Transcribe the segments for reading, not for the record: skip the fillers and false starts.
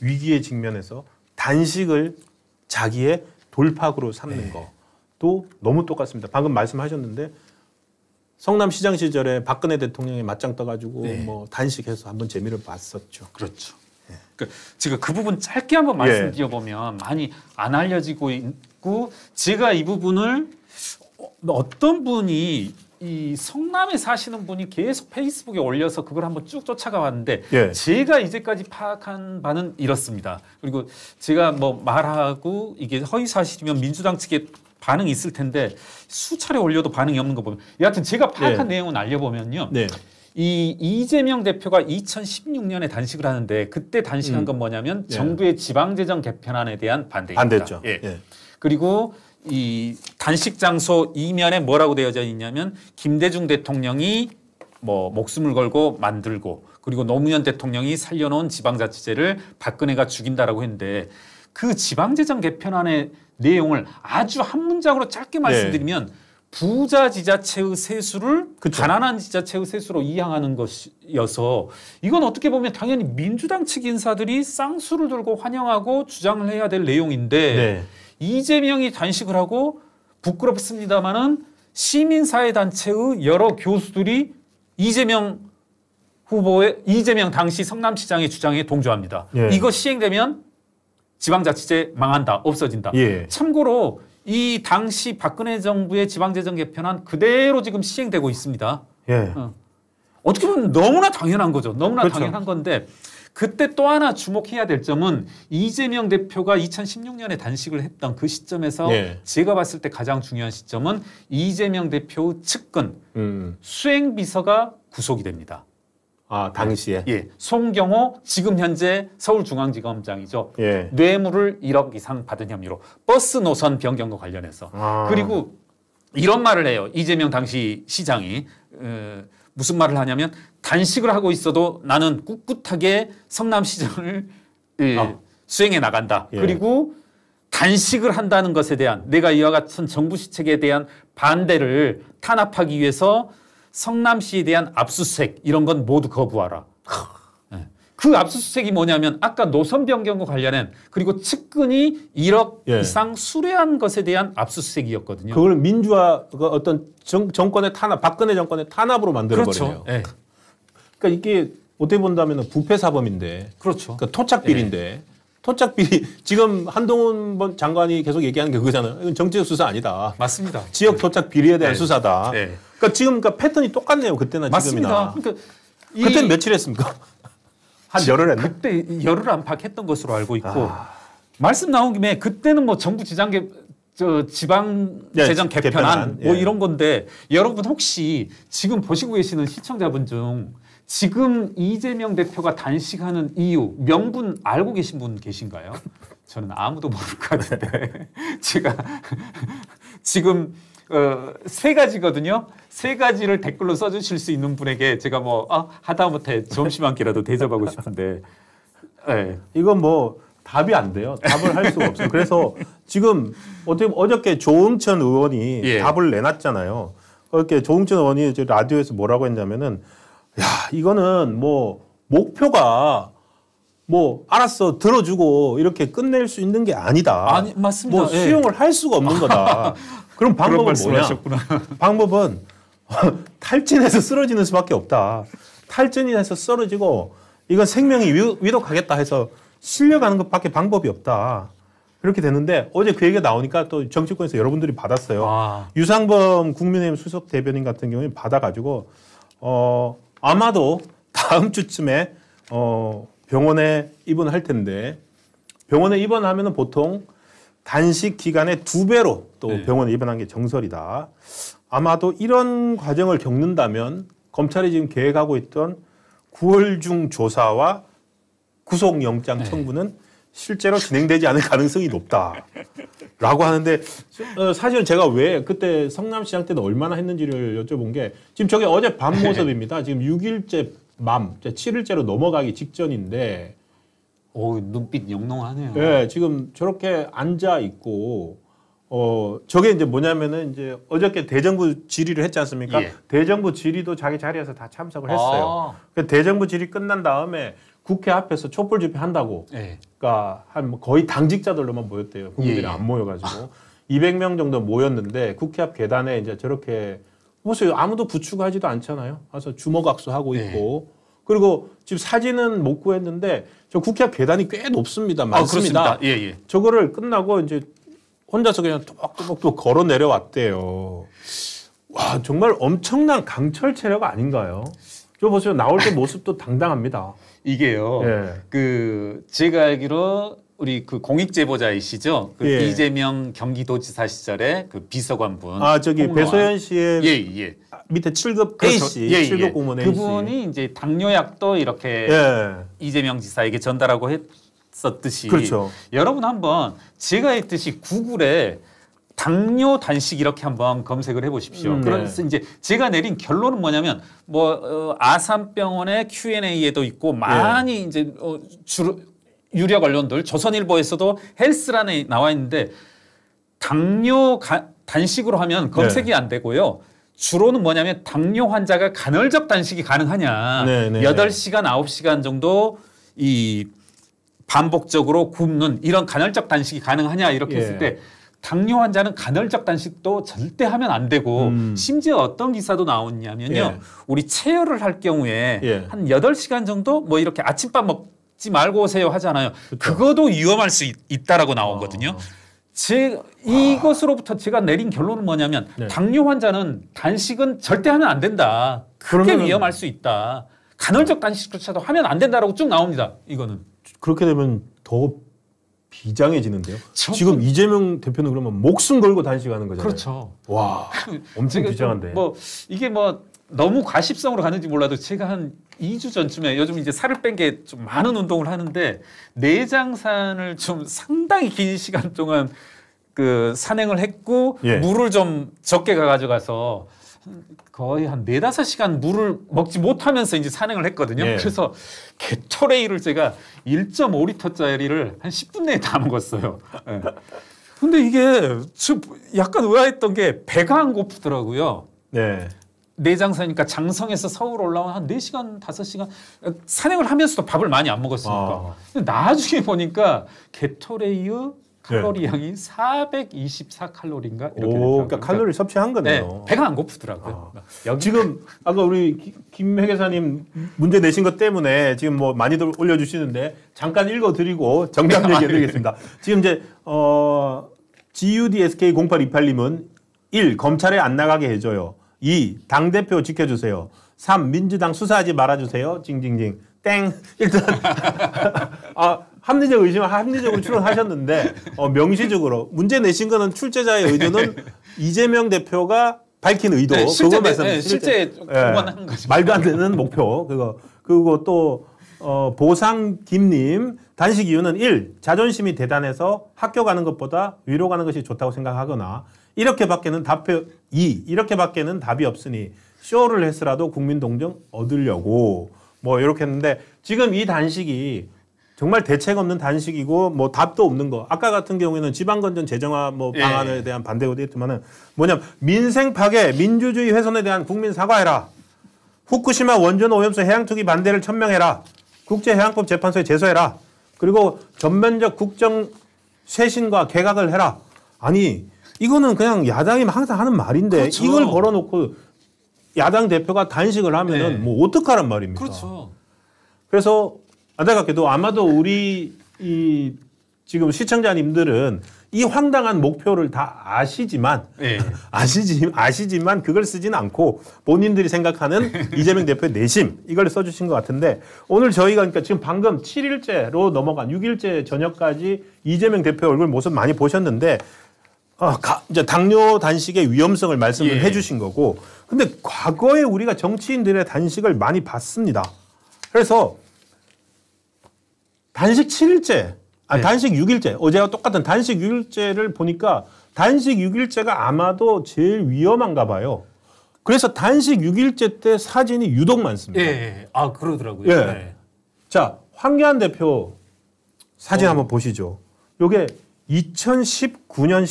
위기에 직면해서 단식을 자기의 돌파구로 삼는 것도 너무 똑같습니다. 방금 말씀하셨는데 성남시장 시절에 박근혜 대통령이 맞짱 떠가지고 뭐 단식해서 한번 재미를 봤었죠. 그렇죠. 그러니까 제가 그 부분 짧게 한번 말씀드려보면 많이 안 알려지고 있고 제가 이 부분을 어떤 분이 이 성남에 사시는 분이 계속 페이스북에 올려서 그걸 한번 쭉 쫓아가 왔는데 제가 이제까지 파악한 바는 이렇습니다. 그리고 제가 뭐 말하고 이게 허위 사실이면 민주당 측에 반응이 있을 텐데 수차례 올려도 반응이 없는 거 보면 여하튼 제가 파악한 내용은 알려보면요. 이 이재명 대표가 2016년에 단식을 하는데 그때 단식한 건 뭐냐면 정부의 지방재정 개편안에 대한 반대입니다. 반대죠. 그리고 이 단식 장소 이면에 뭐라고 되어져 있냐면 김대중 대통령이 뭐 목숨을 걸고 만들고 그리고 노무현 대통령이 살려놓은 지방자치제를 박근혜가 죽인다라고 했는데 그 지방재정 개편안의 내용을 아주 한 문장으로 짧게 말씀드리면 부자 지자체의 세수를 가난한 지자체의 세수로 이양하는 것이어서 이건 어떻게 보면 당연히 민주당 측 인사들이 쌍수를 들고 환영하고 주장을 해야 될 내용인데 이재명이 단식을 하고 부끄럽습니다마는 시민사회단체의 여러 교수들이 이재명 당시 성남시장의 주장에 동조합니다. 이거 시행되면 지방자치제 망한다, 없어진다. 참고로 이 당시 박근혜 정부의 지방재정 개편안 그대로 지금 시행되고 있습니다. 어떻게 보면 너무나 당연한 거죠. 너무나 당연한 건데 그때 또 하나 주목해야 될 점은 이재명 대표가 2016년에 단식을 했던 그 시점에서 제가 봤을 때 가장 중요한 시점은 이재명 대표의 측근 수행비서가 구속이 됩니다. 아, 당시에? 송경호 지금 현재 서울중앙지검장이죠. 뇌물을 1억 이상 받은 혐의로 버스 노선 변경과 관련해서. 그리고 이런 말을 해요. 이재명 당시 시장이. 무슨 말을 하냐면 단식을 하고 있어도 나는 꿋꿋하게 성남시장을 수행해 나간다. 그리고 단식을 한다는 것에 대한 내가 이와 같은 정부 시책에 대한 반대를 탄압하기 위해서 성남시에 대한 압수수색 이런 건 모두 거부하라. 그 압수수색이 뭐냐면 아까 노선 변경과 관련한 그리고 측근이 1억 이상 수뢰한 것에 대한 압수수색이었거든요. 그걸 민주화가 어떤 정권의 탄압, 박근혜 정권의 탄압으로 만들어버려요. 그러니까 이게 어떻게 본다면 부패사범인데, 그러니까 토착비리인데, 토착비리 지금 한동훈 장관이 계속 얘기하는 게 그거잖아요. 이건 정치적 수사 아니다. 맞습니다. 지역 토착 비리에 대한 수사다. 그러니까 지금 패턴이 똑같네요. 그때나 지금이나. 그러니까 그때는 며칠 했습니까? 한 열흘 했나? 그때 열흘 안팎했던 것으로 알고 있고 말씀 나온 김에 그때는 뭐 정부 지방재정 개편안 뭐 이런 건데 여러분 혹시 지금 보시고 계시는 시청자분 중 지금 이재명 대표가 단식하는 이유 명분 알고 계신 분 계신가요? 저는 아무도 모를 것 같은데 제가 지금 세 가지거든요. 세 가지를 댓글로 써주실 수 있는 분에게 제가 뭐 하다못해 점심 한 끼라도 대접하고 싶은데 이건 뭐 답이 안 돼요. 답을 할 수가 없어요. 그래서 지금 어저께 조응천 의원이 답을 내놨잖아요. 그렇게 조응천 의원이 이제 라디오에서 뭐라고 했냐면은 야 이거는 뭐 목표가 뭐 알았어 들어주고 이렇게 끝낼 수 있는 게 아니다. 맞습니다. 뭐 수용을 할 수가 없는 거다. 그럼 방법은 뭐냐? 방법은 탈진해서 쓰러지는 수밖에 없다. 탈진해서 쓰러지고 이건 생명이 위독하겠다 해서 실려가는 것밖에 방법이 없다. 그렇게 되는데 어제 그 얘기가 나오니까 또 정치권에서 여러분들이 받았어요. 유상범 국민의힘 수석 대변인 같은 경우에 받아가지고 아마도 다음 주쯤에 병원에 입원할 텐데 병원에 입원하면은 보통 단식 기간의 2배로 또 병원에 입원한 게 정설이다. 아마도 이런 과정을 겪는다면 검찰이 지금 계획하고 있던 9월 중 조사와 구속영장 청구는 실제로 진행되지 않을 가능성이 높다라고 하는데 사실은 제가 왜 그때 성남시장 때는 얼마나 했는지를 여쭤본 게 지금 저게 어제 밤 모습입니다. 지금 6일째 밤, 7일째로 넘어가기 직전인데 눈빛 영롱하네요. 네, 지금 저렇게 앉아 있고 저게 이제 뭐냐면은 이제 어저께 대정부 질의를 했지 않습니까? 대정부 질의도 자기 자리에서 다 참석을 했어요. 대정부 질의 끝난 다음에 국회 앞에서 촛불 집회 한다고. 네. 그러니까 한 거의 당직자들로만 모였대요. 국민들이 안 모여가지고 200명 정도 모였는데 국회 앞 계단에 이제 저렇게 보세요. 아무도 부추하지도 않잖아요. 가서 주먹악수하고 있고. 그리고 지금 사진은 못 구했는데 저 국회 앞 계단이 꽤 높습니다. 많습니다. 예, 예. 저거를 끝나고 이제 혼자서 그냥 또박또박 걸어 내려왔대요. 와, 정말 엄청난 강철 체력 아닌가요? 저 보세요. 나올 때 모습도 당당합니다. 이게요. 예. 제가 알기로 우리 그 공익제보자이시죠? 그 예. 이재명 경기도지사 시절에 그 비서관분. 아, 저기 홍로한. 배소연 씨의 예. 밑에 7급 그렇죠. A씨, 7급 공무원 A씨. 그분이 이제 당뇨약도 이렇게 이재명 지사에게 전달하고 했었듯이. 그렇죠. 여러분 한번 제가 했듯이 구글에 당뇨 단식 이렇게 한번 검색을 해보십시오. 그래서 이제 제가 내린 결론은 뭐냐면 아산병원의 Q&A에도 있고 많이 이제 주로 유력 언론들 조선일보에서도 헬스란에 나와 있는데 당뇨 단식으로 하면 검색이 안 되고요. 주로는 뭐냐면 당뇨 환자가 간헐적 단식이 가능하냐. 8시간, 9시간 정도 이 반복적으로 굶는 이런 간헐적 단식이 가능하냐 이렇게 했을 때 당뇨 환자는 간헐적 단식도 절대 하면 안 되고 심지어 어떤 기사도 나왔냐면요. 우리 체열을 할 경우에 한 8시간 정도 뭐 이렇게 아침밥 먹지 말고 오세요 하잖아요. 그렇죠. 그것도 위험할 수 있다라고 나오거든요. 이것으로부터 제가 내린 결론은 뭐냐면 당뇨 환자는 단식은 절대 하면 안 된다. 크게 위험할 수 있다. 간헐적 단식조차도 하면 안 된다라고 쭉 나옵니다. 이거는. 그렇게 되면 더 비장해지는데요. 지금 이재명 대표는 그러면 목숨 걸고 단식하는 거잖아요. 그렇죠. 와, 엄청 비장한데. 이게 너무 과십성으로 가는지 몰라도 제가 한 2주 전쯤에 요즘 이제 살을 뺀 게 좀 많은 운동을 하는데 내장산을 좀 상당히 긴 시간 동안 그 산행을 했고 물을 좀 적게 가져가서 거의 한 4-5시간 물을 먹지 못하면서 이제 산행을 했거든요. 그래서 게토레이를 제가 1.5리터짜리를 한 10분 내에 다 먹었어요. 근데 이게 약간 의아했던 게 배가 안 고프더라고요. 내장산이니까 장성에서 서울 올라온 한 4시간, 5시간 산행을 하면서도 밥을 많이 안 먹었으니까. 근데 나중에 보니까 게토레이의 칼로리 양이 424칼로리인가 이렇게 그러니까 칼로리 섭취한 거네요. 네, 배가 안 고프더라고요. 지금 아까 우리 김 회계사님 문제 내신 것 때문에 지금 뭐 많이들 올려주시는데 잠깐 읽어드리고 정답 얘기해드리겠습니다. 지금 이제 GUDSK0828님은 1. 검찰에 안 나가게 해줘요. 2. 당대표 지켜주세요. 3. 민주당 수사하지 말아주세요. 징징징. 땡. 일단 합리적 의심을 합리적으로 추론하셨는데 명시적으로 문제 내신 거는 출제자의 의도는 이재명 대표가 밝힌 의도. 실제 공헌한 거죠. 말도 안 되는 목표. 그리고 또 보상 김님 단식 이유는 1. 자존심이 대단해서 학교 가는 것보다 위로 가는 것이 좋다고 생각하거나 이렇게밖에는 이렇게밖에는 답이 없으니 쇼를 했으라도 국민 동정 얻으려고 뭐 이렇게 했는데 지금 이 단식이 정말 대책 없는 단식이고 뭐 답도 없는 거. 아까 같은 경우에는 지방건전 재정화 방안에 대한 반대도 했지만은 뭐냐면 민생 파괴, 민주주의 훼손에 대한 국민 사과해라. 후쿠시마 원전 오염수 해양 투기 반대를 천명해라. 국제해양법 재판소에 제소해라. 그리고 전면적 국정 쇄신과 개각을 해라. 아니 이거는 그냥 야당이 항상 하는 말인데 그렇죠. 이걸 걸어놓고 야당 대표가 단식을 하면은 뭐 어떡하란 말입니까? 그렇죠. 그래서 안타깝게도 아마도 우리 지금 시청자님들은 이 황당한 목표를 다 아시지만 아시지만 그걸 쓰지는 않고 본인들이 생각하는 이재명 대표의 내심 이걸 써주신 것 같은데 오늘 저희가 그러니까 지금 방금 7일째로 넘어간 6일째 저녁까지 이재명 대표 얼굴 모습 많이 보셨는데 이제 당뇨 단식의 위험성을 말씀을 해주신 거고 근데 과거에 우리가 정치인들의 단식을 많이 봤습니다. 그래서 단식 7일째, 단식 6일째, 어제와 똑같은 단식 6일째를 보니까 단식 6일째가 아마도 제일 위험한가 봐요. 그래서 단식 6일째 때 사진이 유독 많습니다. 그러더라고요. 자, 황교안 대표 사진 한번 보시죠. 요게 2019년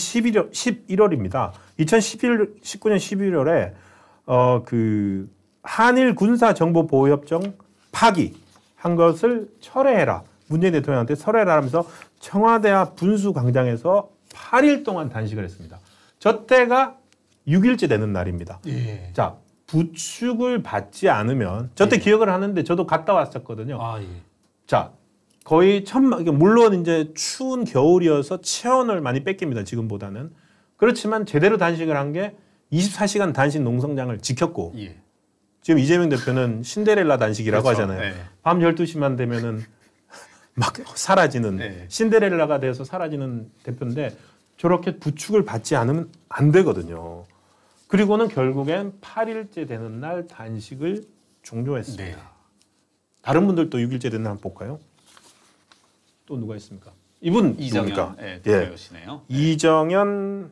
11월입니다. 2019년 11월에 그 한일 군사 정보 보호 협정 파기 한 것을 철회해라. 문재인 대통령한테 철회해라 하면서 청와대 앞 분수광장에서 8일 동안 단식을 했습니다. 저 때가 6일째 되는 날입니다. 예. 자, 부축을 받지 않으면 저때 기억을 하는데 저도 갔다 왔었거든요. 자, 거의 물론 이제 추운 겨울이어서 체온을 많이 뺏깁니다. 지금보다는. 그렇지만 제대로 단식을 한 게 24시간 단식 농성장을 지켰고 지금 이재명 대표는 신데렐라 단식이라고 그렇죠. 하잖아요. 밤 12시만 되면은 막 사라지는 신데렐라가 돼서 사라지는 대표인데 저렇게 부축을 받지 않으면 안 되거든요. 그리고는 결국엔 8일째 되는 날 단식을 종료했습니다. 다른 분들도 6일째 되는 날 한번 볼까요? 또 누가 있습니까? 이분 이정현 대표시네요. 이정현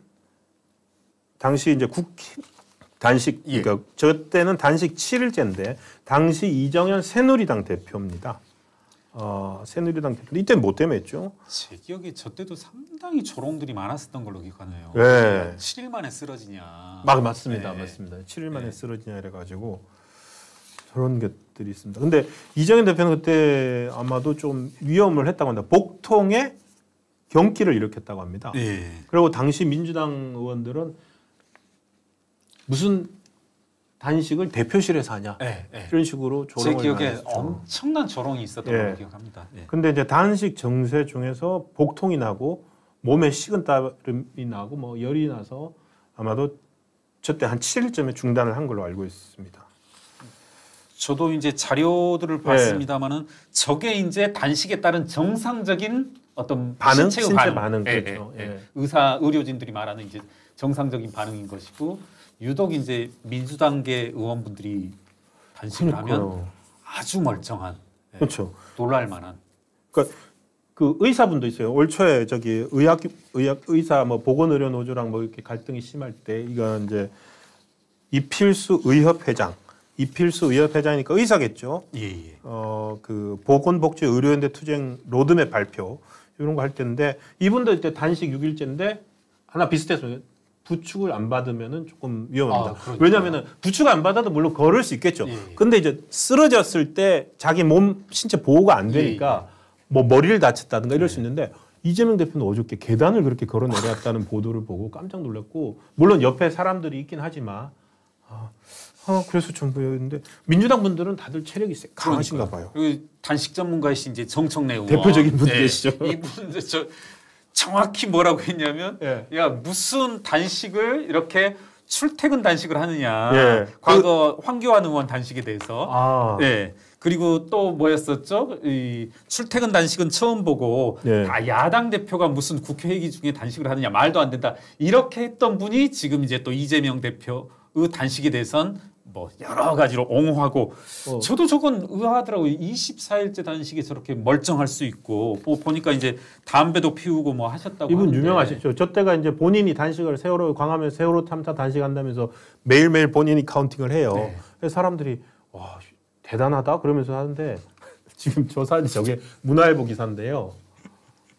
당시 이제 단식 그러니까 저 때는 단식 7일째인데 당시 이정현 새누리당 대표입니다. 새누리당 대표 이때는 뭐 때문에 했죠? 제 기억에 저 때도 상당히 조롱들이 많았었던 걸로 기억하네요. 7일 만에 쓰러지냐. 맞습니다. 7일 만에 쓰러지냐 이래가지고 저런 것들이 있습니다. 근데 이정현 대표는 그때 아마도 좀 위험을 했다고 합니다. 복통에 경기를 일으켰다고 합니다. 그리고 당시 민주당 의원들은 무슨 단식을 대표실에서 하냐 이런 식으로 조롱을 제 기억에 많았죠. 엄청난 조롱이 있었던 걸로 기억합니다. 근데 이제 단식 증세 중에서 복통이 나고 몸에 식은땀이 나고 뭐 열이 나서 아마도 저때 한 7일쯤에 중단을 한 걸로 알고 있습니다. 저도 이제 자료들을 봤습니다만은 저게 이제 단식에 따른 정상적인 어떤 신체 반응 그렇죠. 의료진들이 말하는 이제 정상적인 반응인 것이고 유독 이제 민주당계 의원분들이 단식을 하면 아주 멀쩡한 그렇죠. 놀랄 만한. 그러니까 그 의사분도 있어요. 올 초에 저기 의사 뭐 보건의료노조랑 뭐 이렇게 갈등이 심할 때 이건 이제 이필수 의협회장이니까 의사겠죠. 그 보건복지의료연대 투쟁 로드맵 발표 이런 거 할 때인데 이분도 이때 단식 6일째인데 하나 비슷했어요. 부축을 안 받으면은 조금 위험합니다. 왜냐하면은 부축 안 받아도 물론 걸을 수 있겠죠. 근데 이제 쓰러졌을 때 자기 몸 신체 보호가 안 되니까 뭐 머리를 다쳤다든가 이럴 수 있는데 이재명 대표는 어저께 계단을 그렇게 걸어 내려왔다는 보도를 보고 깜짝 놀랐고 물론 옆에 사람들이 있긴 하지만 그래서 좀 보였는데 민주당 분들은 다들 체력이 강하신가 봐요. 그리고 단식 전문가이신 이제 정청래 의원 대표적인 분 계시죠. 이분들 정확히 뭐라고 했냐면 야 무슨 단식을 이렇게 출퇴근 단식을 하느냐. 과거 황교안 의원 단식에 대해서. 그리고 또 뭐였었죠? 이 출퇴근 단식은 처음 보고 다 야당 대표가 무슨 국회 회기 중에 단식을 하느냐 말도 안 된다. 이렇게 했던 분이 지금 이제 또 이재명 대표의 단식에 대해선 뭐 여러 가지로 옹호하고 저도 저건 의아하더라고요. 24일째 단식에 저렇게 멀쩡할 수 있고 보니까 이제 담배도 피우고 뭐 하셨다고 이분 하는데. 유명하시죠. 저 때가 이제 본인이 단식을 광화문 세월호 참사 단식한다면서 매일매일 본인이 카운팅을 해요. 그래서 사람들이 와 대단하다 그러면서 하는데 지금 저 사진 저게 문화일보 기사인데요.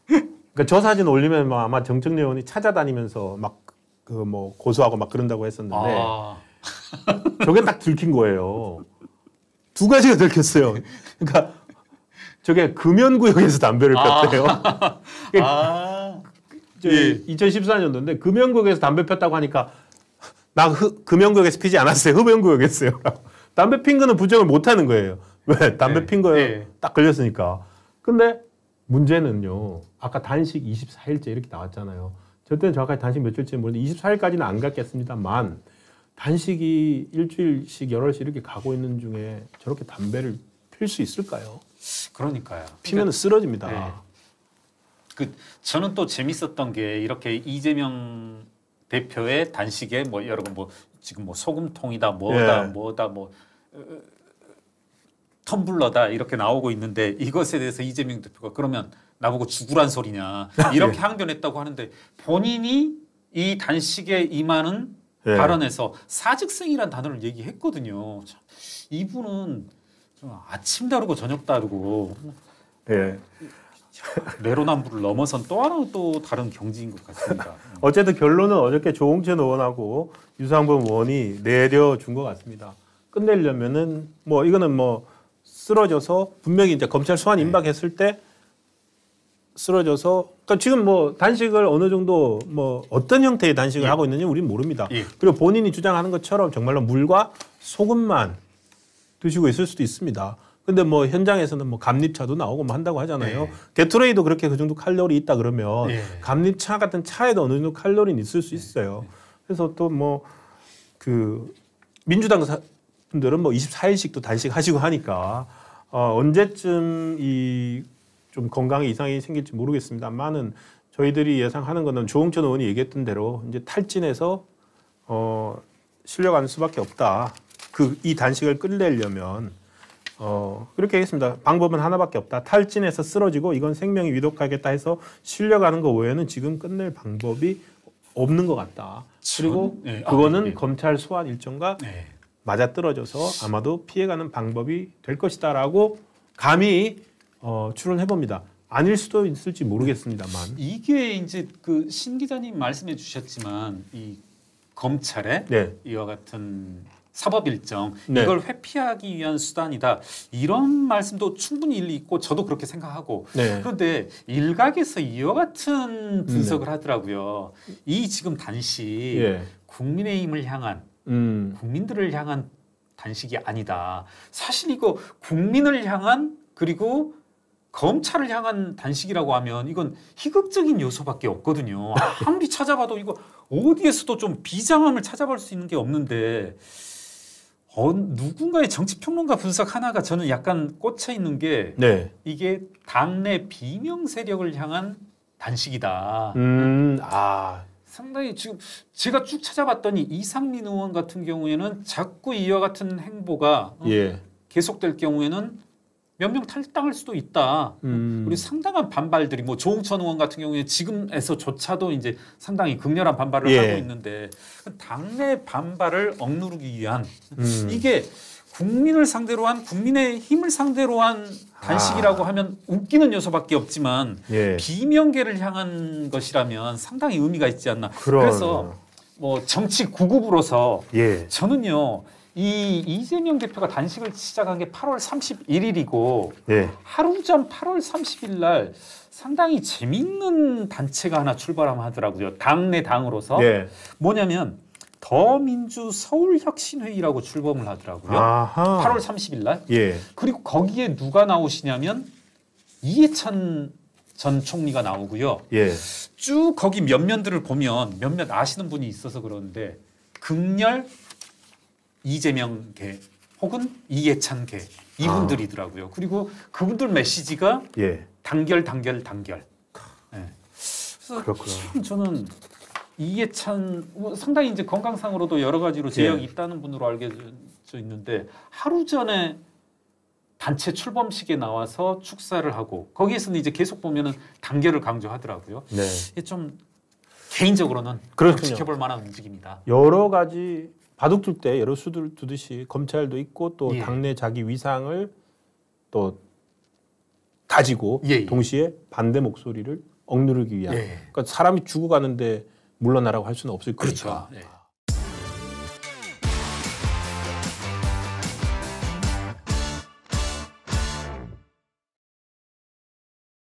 그러니까 저 사진 올리면 뭐 아마 정청래 의원이 찾아다니면서 막 그 뭐 고소하고 막 그런다고 했었는데 저게 딱 들킨 거예요. 두 가지가 들켰어요. 그러니까 저게 금연구역에서 담배를 폈대요. 2014년도인데 금연구역에서 담배 폈다고 하니까 나 금연구역에서 피지 않았어요. 흡연구역이었어요. 담배 핀 거는 부정을 못 하는 거예요. 왜? 담배 핀 거에 딱 걸렸으니까. 근데 문제는요. 아까 단식 24일째 이렇게 나왔잖아요. 저 때는 정확하게 단식 며칠째 모르는데 24일까지는 안 갔겠습니다만 단식이 일주일씩 여럿이 이렇게 가고 있는 중에 저렇게 담배를 필 수 있을까요? 그러니까요. 피면 쓰러집니다. 저는 또 재밌었던 게 이렇게 이재명 대표의 단식에 뭐 여러 뭐 지금 뭐 소금통이다 뭐다 텀블러다 이렇게 나오고 있는데 이것에 대해서 이재명 대표가 그러면 나보고 죽으란 소리냐 이렇게 항변했다고 하는데 본인이 이 단식에 임하는 발언에서 사직생이란 단어를 얘기했거든요. 참, 이분은 좀 아침 다르고 저녁 다르고 내로남불을 넘어선 또 하나 또 다른 경지인 것 같습니다. 어쨌든 결론은 어저께 조홍천 의원하고 유상범 의원이 내려준 것 같습니다. 끝내려면은 뭐 이거는 뭐 쓰러져서 분명히 이제 검찰 소환 임박했을 때 쓰러져서 그러니까 지금 뭐 단식을 어느 정도 뭐 어떤 형태의 단식을 하고 있는지 우리는 모릅니다. 그리고 본인이 주장하는 것처럼 정말로 물과 소금만 드시고 있을 수도 있습니다. 근데 뭐 현장에서는 뭐 감립차도 나오고 뭐 한다고 하잖아요. 게토레이도 그렇게 그 정도 칼로리 있다 그러면 감립차 같은 차에도 어느 정도 칼로리는 있을 수 있어요. 그래서 또 뭐 그 민주당 분들은 뭐 24일씩도 단식하시고 하니까 언제쯤 이 좀 건강에 이상이 생길지 모르겠습니다만은 저희들이 예상하는 거는 조홍천 의원이 얘기했던 대로 이제 탈진해서 실려가는 수밖에 없다. 이 단식을 끝내려면 그렇게 하겠습니다. 방법은 하나밖에 없다. 탈진해서 쓰러지고 이건 생명이 위독하겠다 해서 실려가는 거 외에는 지금 끝낼 방법이 없는 것 같다. 그리고 그거는 검찰 소환 일정과 맞아떨어져서 아마도 피해가는 방법이 될 것이다라고 감히 추론해 봅니다. 아닐 수도 있을지 모르겠습니다만 이게 이제 그 신 기자님 말씀해 주셨지만 이 검찰의 이와 같은 사법 일정 이걸 회피하기 위한 수단이다 이런 말씀도 충분히 일리 있고 저도 그렇게 생각하고 그런데 일각에서 이와 같은 분석을 하더라고요. 이 지금 단식 국민의힘을 향한 국민들을 향한 단식이 아니다. 사실 이거 국민을 향한 그리고 검찰을 향한 단식이라고 하면 이건 희극적인 요소밖에 없거든요. 아무리 찾아봐도 이거 어디에서도 좀 비장함을 찾아볼 수 있는 게 없는데 누군가의 정치평론가 분석 하나가 저는 약간 꽂혀 있는 게 이게 당내 비명 세력을 향한 단식이다. 상당히 지금 제가 쭉 찾아봤더니 이상민 의원 같은 경우에는 자꾸 이와 같은 행보가 계속될 경우에는 몇 명 탈당할 수도 있다. 우리 상당한 반발들이 뭐 조홍천 의원 같은 경우에 지금에서조차도 이제 상당히 극렬한 반발을 하고 있는데 당내 반발을 억누르기 위한 이게 국민을 상대로 한 국민의 힘을 상대로 한 단식이라고 하면 웃기는 요소밖에 없지만 비명계를 향한 것이라면 상당히 의미가 있지 않나. 그래서 뭐 정치 구급으로서 저는요. 이 이재명 대표가 단식을 시작한 게 8월 31일이고 하루 전 8월 30일 날 상당히 재밌는 단체가 하나 출발하면 하더라고요. 당내 당으로서. 뭐냐면 더민주 서울혁신회의라고 출범을 하더라고요. 8월 30일 날. 그리고 거기에 누가 나오시냐면 이해찬 전 총리가 나오고요. 쭉 거기 면면들을 보면 몇몇 아시는 분이 있어서 그러는데 극렬 이재명계 혹은 이해찬계 이분들이더라고요. 그리고 그분들 메시지가 단결. 그래서 참 저는 이해찬 상당히 이제 건강상으로도 여러 가지로 제약이 있다는 분으로 알려져 있는데 하루 전에 단체 출범식에 나와서 축사를 하고 거기에서는 이제 계속 보면은 단결을 강조하더라고요. 이게 좀 개인적으로는 지켜볼 만한 움직임이다. 여러 가지 바둑 둘 때 여러 수들 두듯이 검찰도 있고 또 당내 자기 위상을 또 가지고 동시에 반대 목소리를 억누르기 위한 그러니까 사람이 죽어가는데 물러나라고 할 수는 없을 거니까.